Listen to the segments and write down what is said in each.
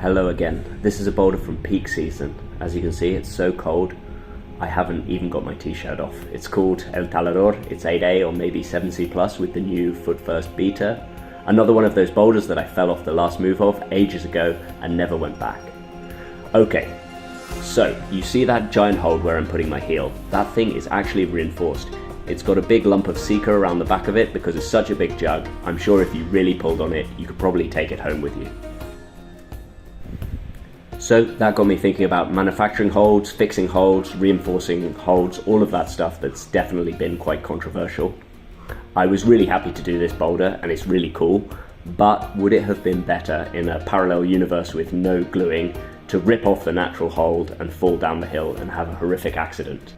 Hello again. This is a boulder from peak season. As you can see, it's so cold, I haven't even got my t-shirt off. It's called El Talador. It's 8A or maybe 7C plus with the new foot first beta. Another one of those boulders that I fell off the last move of ages ago and never went back. Okay, so you see that giant hold where I'm putting my heel? That thing is actually reinforced. It's got a big lump of Sika around the back of it because it's such a big jug. I'm sure if you really pulled on it, you could probably take it home with you. So that got me thinking about manufacturing holds, fixing holds, reinforcing holds, all of that stuff that's definitely been quite controversial. I was really happy to do this boulder and it's really cool, but would it have been better in a parallel universe with no gluing to rip off the natural hold and fall down the hill and have a horrific accident?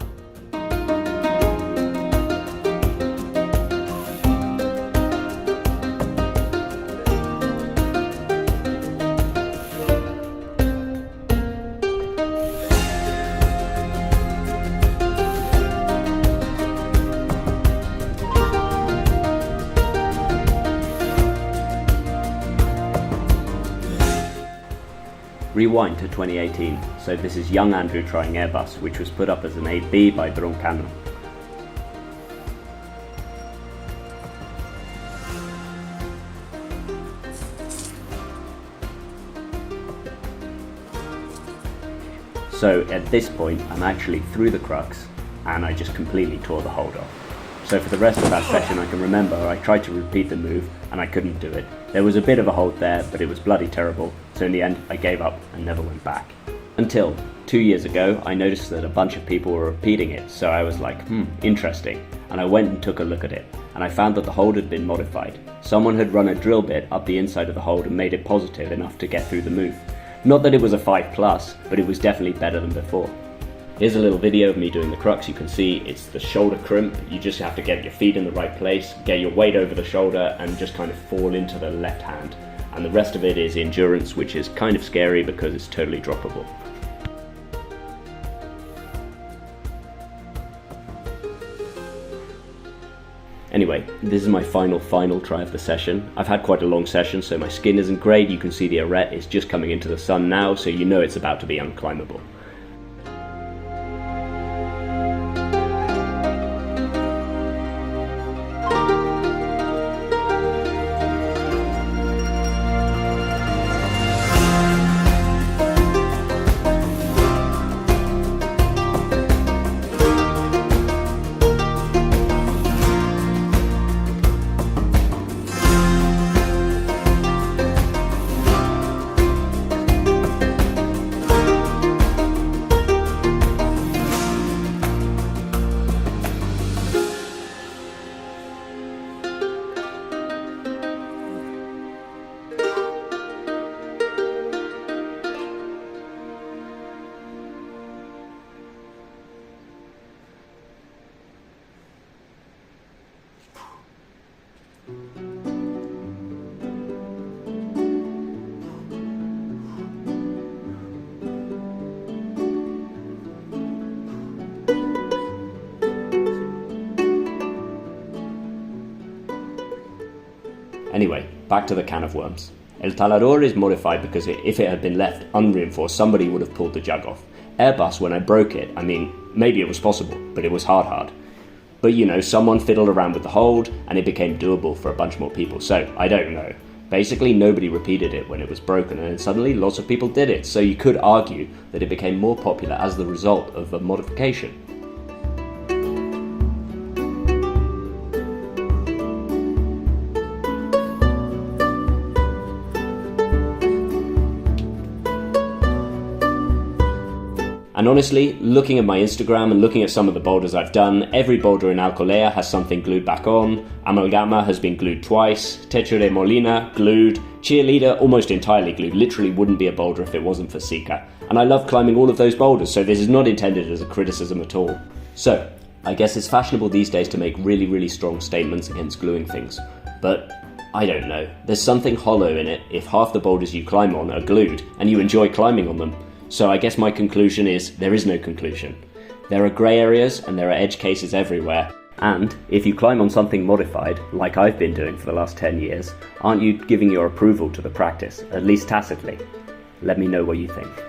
Rewind to 2018, so this is young Andrew trying Airbus, which was put up as an 8B by Broncano. So at this point I'm actually through the crux and I just completely tore the hold off. So for the rest of that session I can remember I tried to repeat the move and I couldn't do it. There was a bit of a hold there, but it was bloody terrible, so in the end I gave up and never went back. Until 2 years ago I noticed that a bunch of people were repeating it, so I was like, interesting, and I went and took a look at it, and I found that the hold had been modified. Someone had run a drill bit up the inside of the hold and made it positive enough to get through the move. Not that it was a 5+, but it was definitely better than before. Here's a little video of me doing the crux. You can see it's the shoulder crimp. You just have to get your feet in the right place, get your weight over the shoulder and just kind of fall into the left hand. And the rest of it is endurance, which is kind of scary because it's totally droppable. Anyway, this is my final try of the session. I've had quite a long session, so my skin isn't great. You can see the arete is just coming into the sun now, so you know it's about to be unclimbable. Anyway, back to the can of worms. El Talador is modified because if it had been left unreinforced, somebody would have pulled the jug off. Airbus, when I broke it, I mean, maybe it was possible, but it was hard. But you know, someone fiddled around with the hold and it became doable for a bunch more people, so I don't know. Basically, nobody repeated it when it was broken and then suddenly lots of people did it, so you could argue that it became more popular as the result of a modification. And honestly, looking at my Instagram and looking at some of the boulders I've done, every boulder in Alcolea has something glued back on, Amalgama has been glued twice, Techo de Molina glued, Cheerleader almost entirely glued, literally wouldn't be a boulder if it wasn't for Sika. And I love climbing all of those boulders, so this is not intended as a criticism at all. So, I guess it's fashionable these days to make really strong statements against gluing things, but I don't know. There's something hollow in it if half the boulders you climb on are glued and you enjoy climbing on them. So I guess my conclusion is there is no conclusion. There are grey areas and there are edge cases everywhere. And if you climb on something modified, like I've been doing for the last 10 years, aren't you giving your approval to the practice, at least tacitly? Let me know what you think.